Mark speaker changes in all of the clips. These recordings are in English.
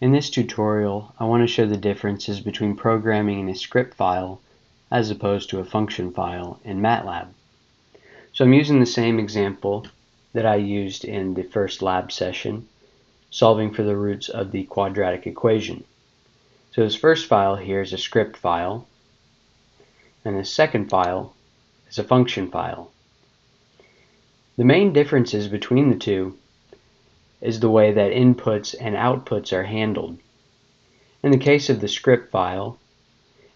Speaker 1: In this tutorial, I want to show the differences between programming in a script file as opposed to a function file in MATLAB. So I'm using the same example that I used in the first lab session, solving for the roots of the quadratic equation. So this first file here is a script file, and the second file is a function file. The main differences between the two is the way that inputs and outputs are handled. In the case of the script file,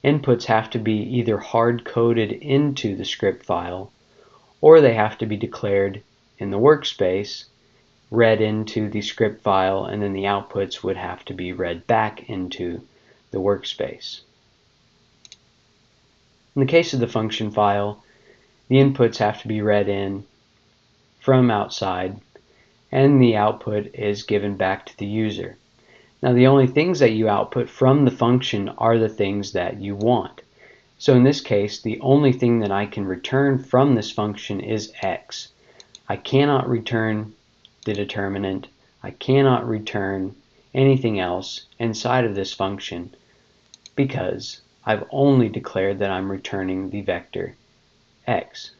Speaker 1: inputs have to be either hard-coded into the script file, or they have to be declared in the workspace, read into the script file, and then the outputs would have to be read back into the workspace. In the case of the function file, the inputs have to be read in from outside, and the output is given back to the user. Now the only things that you output from the function are the things that you want. So in this case, the only thing that I can return from this function is x. I cannot return the determinant. I cannot return anything else inside of this function because I've only declared that I'm returning the vector x.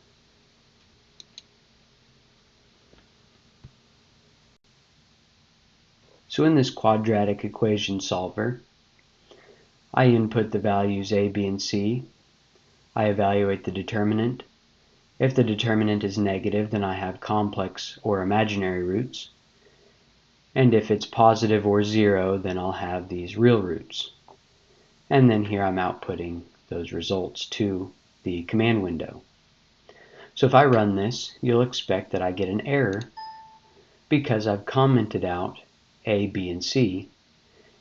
Speaker 1: So in this quadratic equation solver, I input the values a, b, and c. I evaluate the determinant. If the determinant is negative, then I have complex or imaginary roots. And if it's positive or 0, then I'll have these real roots. And then here I'm outputting those results to the command window. So if I run this, you'll expect that I get an error because I've commented out a, b, and c.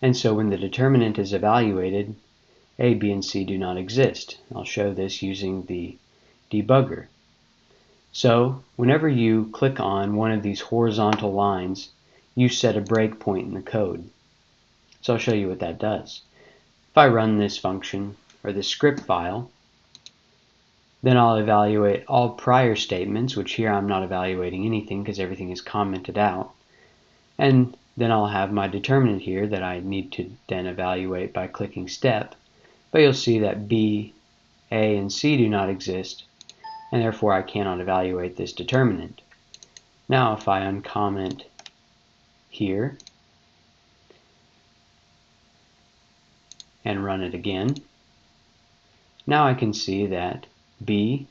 Speaker 1: And so when the determinant is evaluated, a, b, and c do not exist. I'll show this using the debugger. So whenever you click on one of these horizontal lines, you set a breakpoint in the code. So I'll show you what that does. If I run this function, or this script file, then I'll evaluate all prior statements, which here I'm not evaluating anything because everything is commented out. And then I'll have my determinant here that I need to then evaluate by clicking step. But you'll see that b, a, and c do not exist, and therefore I cannot evaluate this determinant. Now if I uncomment here and run it again, now I can see that b,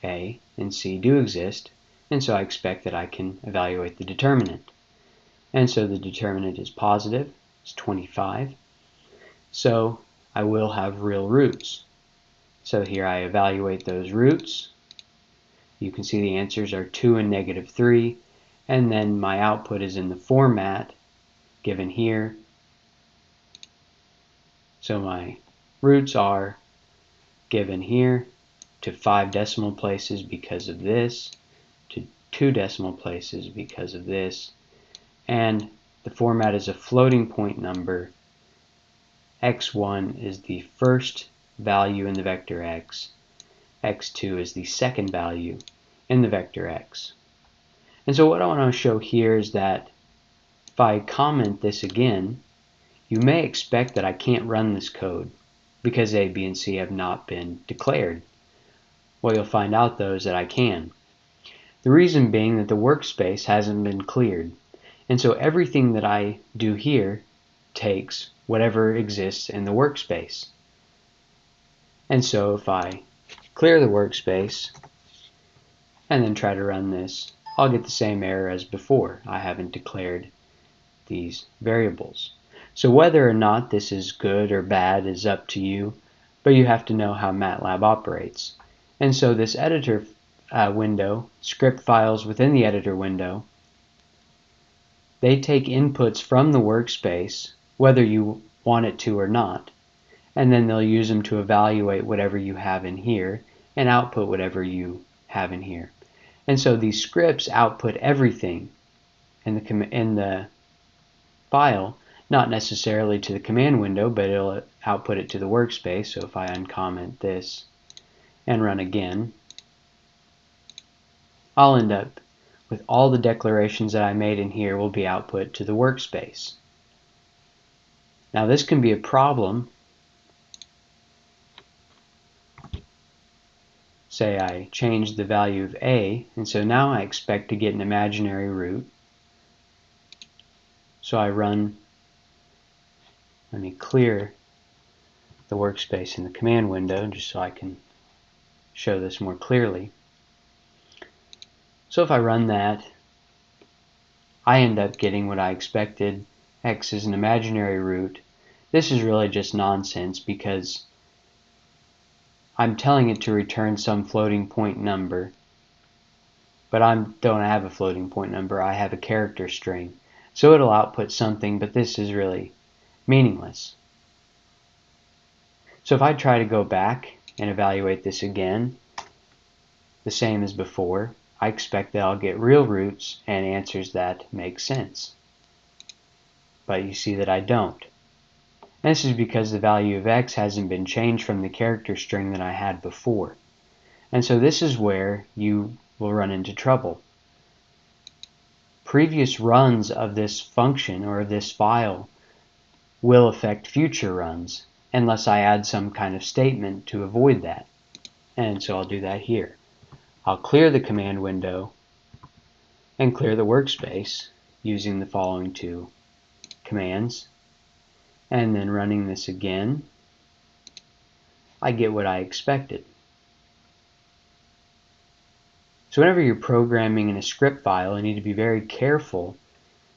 Speaker 1: a, and c do exist, and so I expect that I can evaluate the determinant. And so the determinant is positive, it's 25, so I will have real roots. So here I evaluate those roots. You can see the answers are 2 and negative 3, and then my output is in the format given here. So my roots are given here to 5 decimal places because of this, to 2 decimal places because of this, and the format is a floating point number. x1 is the first value in the vector x, x2 is the second value in the vector x. And so what I want to show here is that if I comment this again, you may expect that I can't run this code because a, b, and c have not been declared. What you'll find out though is that I can. The reason being that the workspace hasn't been cleared. And so everything that I do here takes whatever exists in the workspace. And so if I clear the workspace and then try to run this, I'll get the same error as before. I haven't declared these variables. So whether or not this is good or bad is up to you, but you have to know how MATLAB operates. And so this editor window, script files within the editor window, they take inputs from the workspace, whether you want it to or not, and then they'll use them to evaluate whatever you have in here and output whatever you have in here. And so these scripts output everything in the file, not necessarily to the command window, but it'll output it to the workspace. So if I uncomment this and run again, I'll end up with all the declarations that I made in here will be output to the workspace. Now this can be a problem. Say I change the value of a, and so now I expect to get an imaginary root. So I run, let me clear the workspace in the command window just so I can show this more clearly. So if I run that, I end up getting what I expected. X is an imaginary root. This is really just nonsense because I'm telling it to return some floating point number, but I don't have a floating point number. I have a character string. So it'll output something, but this is really meaningless. So if I try to go back and evaluate this again, the same as before, I expect that I'll get real roots and answers that make sense. But you see that I don't. And this is because the value of x hasn't been changed from the character string that I had before. And so this is where you will run into trouble. Previous runs of this function or this file will affect future runs unless I add some kind of statement to avoid that. And so I'll do that here. I'll clear the command window and clear the workspace using the following two commands. And then running this again, I get what I expected. So whenever you're programming in a script file, you need to be very careful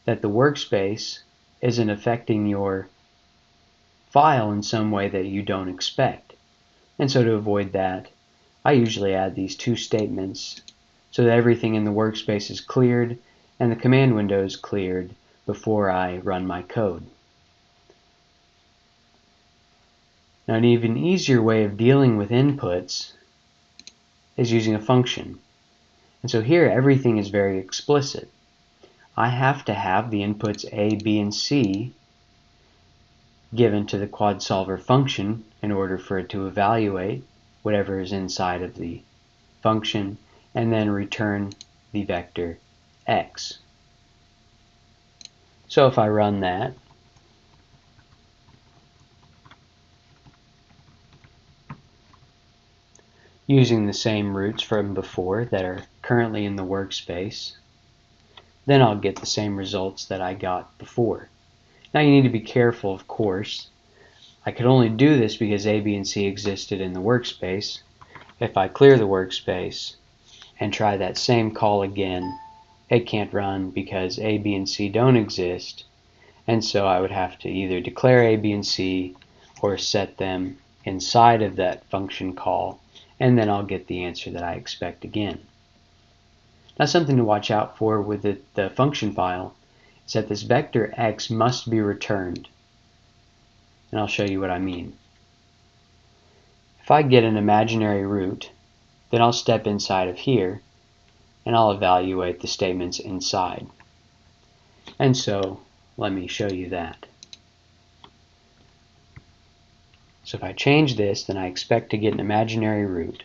Speaker 1: that the workspace isn't affecting your file in some way that you don't expect. And so to avoid that, I usually add these two statements so that everything in the workspace is cleared and the command window is cleared before I run my code. Now an even easier way of dealing with inputs is using a function. And so here everything is very explicit. I have to have the inputs A, B, and C given to the QuadSolver function in order for it to evaluate whatever is inside of the function and then return the vector x. So if I run that, using the same roots from before that are currently in the workspace, then I'll get the same results that I got before. Now you need to be careful, of course. I could only do this because A, B, and C existed in the workspace. If I clear the workspace and try that same call again, it can't run because A, B, and C don't exist, and so I would have to either declare A, B, and C or set them inside of that function call, and then I'll get the answer that I expect again. Now something to watch out for with the function file is that this vector x must be returned. And I'll show you what I mean. If I get an imaginary root, then I'll step inside of here and I'll evaluate the statements inside. And so let me show you that. So if I change this, then I expect to get an imaginary root.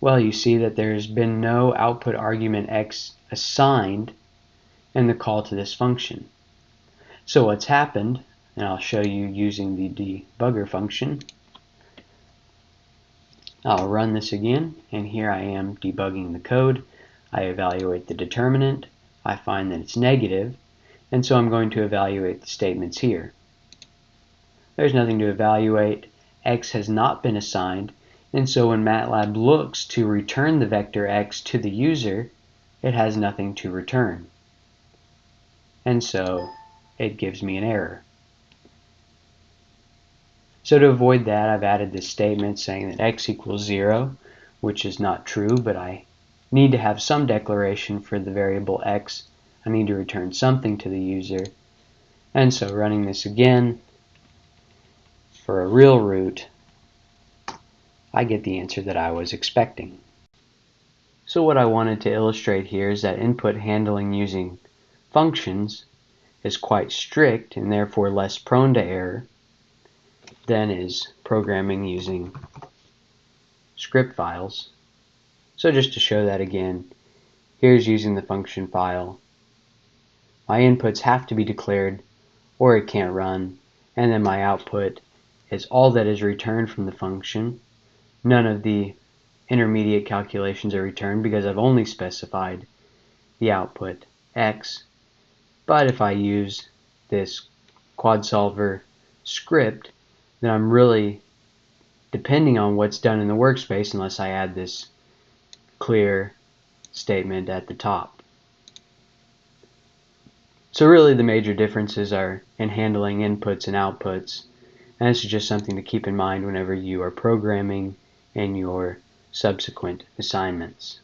Speaker 1: Well, you see that there's been no output argument x assigned in the call to this function. So what's happened, and I'll show you using the debugger function. I'll run this again, and here I am debugging the code. I evaluate the determinant. I find that it's negative, and so I'm going to evaluate the statements here. There's nothing to evaluate. X has not been assigned, and so when MATLAB looks to return the vector x to the user, it has nothing to return. And so it gives me an error. So to avoid that, I've added this statement saying that x equals 0, which is not true, but I need to have some declaration for the variable x. I need to return something to the user. And so running this again, for a real root, I get the answer that I was expecting. So what I wanted to illustrate here is that input handling using functions is quite strict and therefore less prone to error than is programming using script files. So just to show that again, here's using the function file. My inputs have to be declared or it can't run, and then my output is all that is returned from the function. None of the intermediate calculations are returned because I've only specified the output x. But if I use this QuadSolver script, then I'm really depending on what's done in the workspace unless I add this clear statement at the top. So really the major differences are in handling inputs and outputs, and this is just something to keep in mind whenever you are programming in your subsequent assignments.